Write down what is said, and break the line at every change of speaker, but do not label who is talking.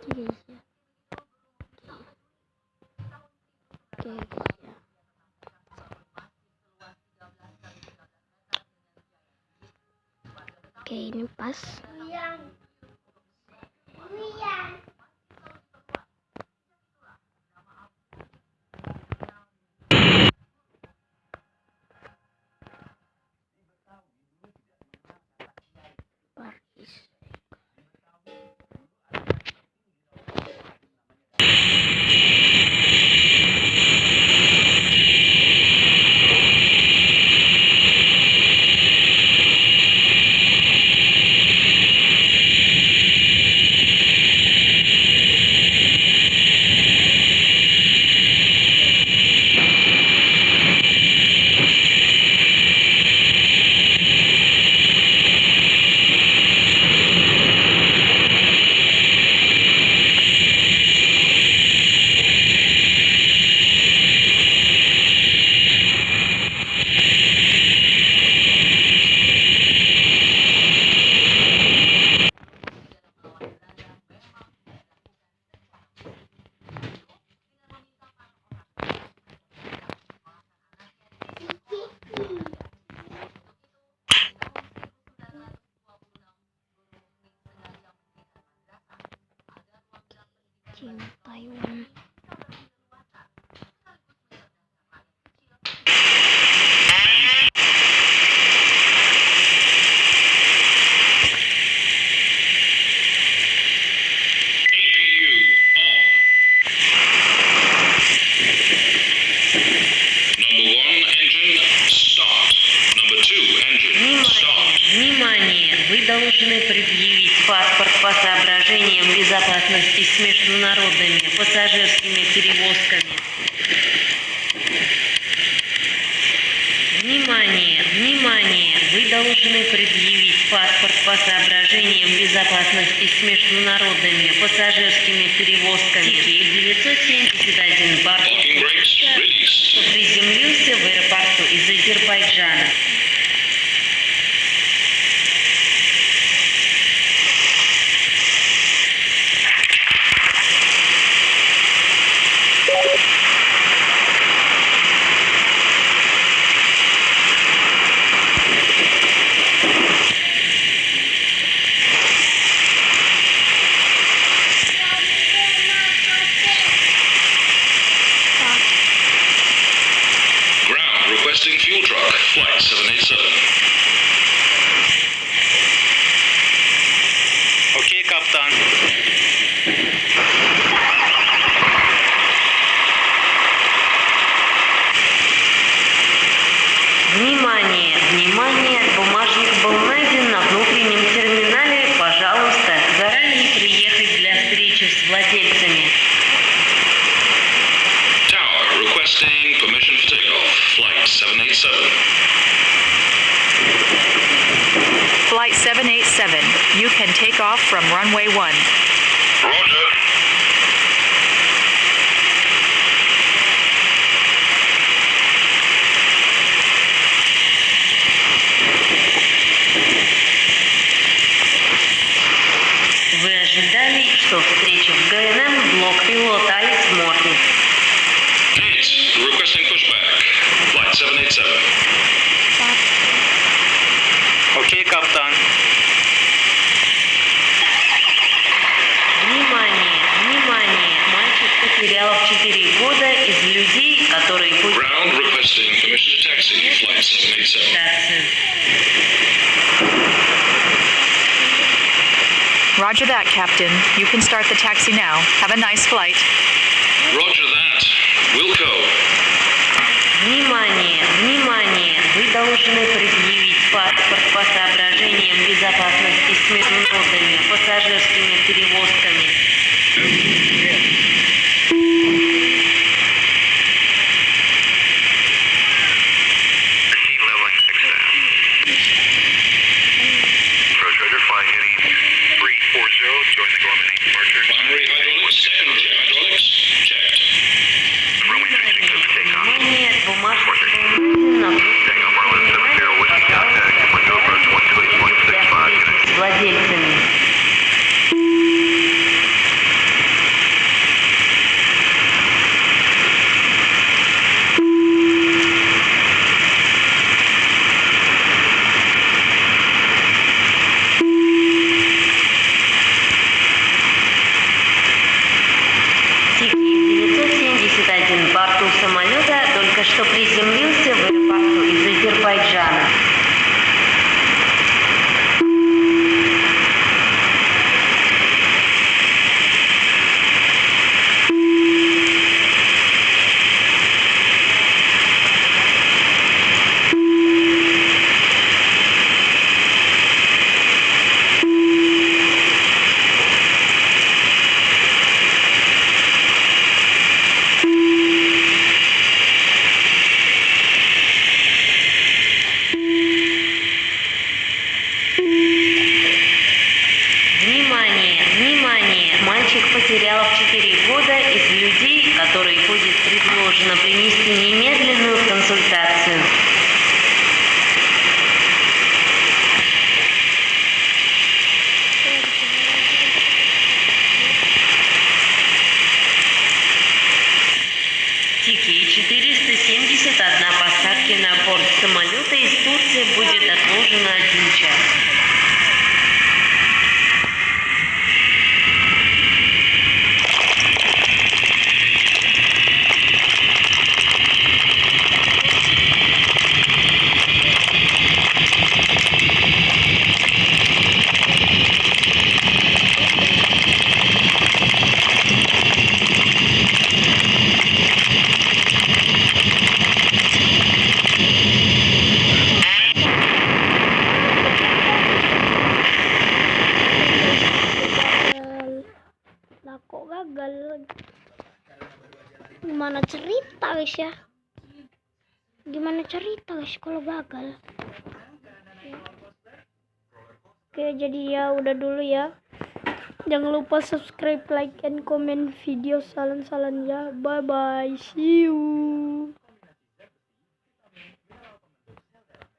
Киризия. Oke, ini pas. Taiwan.
Вы должны предъявить паспорт по соображениям безопасности с международными пассажирскими перевозками. Внимание! Внимание! Вы должны предъявить паспорт по соображениям безопасности с международными пассажирскими перевозками. 971 борт приземлился в аэропорту из Азербайджана.
Requesting fuel truck, flight 787.
Окей, капитан.
Внимание! Внимание! Бумажник был найден на внутреннем терминале. Пожалуйста, заранее приехать для встречи с владельцами.
Tower, requesting permission for takeoff, flight 787.
Flight 787, you can take off from runway 1.
Roger.
Вы ожидали, что встреча в ГНМ блок пилот Алекс Морти.
Gate, requesting pushback, flight 787.
Окей, капитан.
Внимание! Внимание! Мальчик потерял 4 года из людей, которые пустили
Ground, requesting permission to taxi, flight 787.
стацию.
Roger that, Captain. You can start the taxi now. Have a nice flight.
Roger that. Wilco.
Внимание! Внимание! Вы должны предъявить паспорт по соображениям безопасности с международными пассажирскими перевозками.
Primary hydraulics, secondary hydraulics, checked.
Внимание! Бумажник был найден на внутреннем терминале. Пожалуйста, для встречи с владельцами. борту самолета только что приземлился в аэропорту из Азербайджана. Внимание, внимание! Мальчик Потерялов 4 года из людей, которой будет предложено принести немедленную консультацию. Тикей 471 посадки на борт самолета из Турции будет отложена 1 час.
Lah kok gagal? Gimana cerita guys ya? Gimana cerita guys kalau gagal? Oke, jadi ya udah dulu ya. Jangan lupa subscribe, like, and comment video. Salam ya. Bye bye. See you.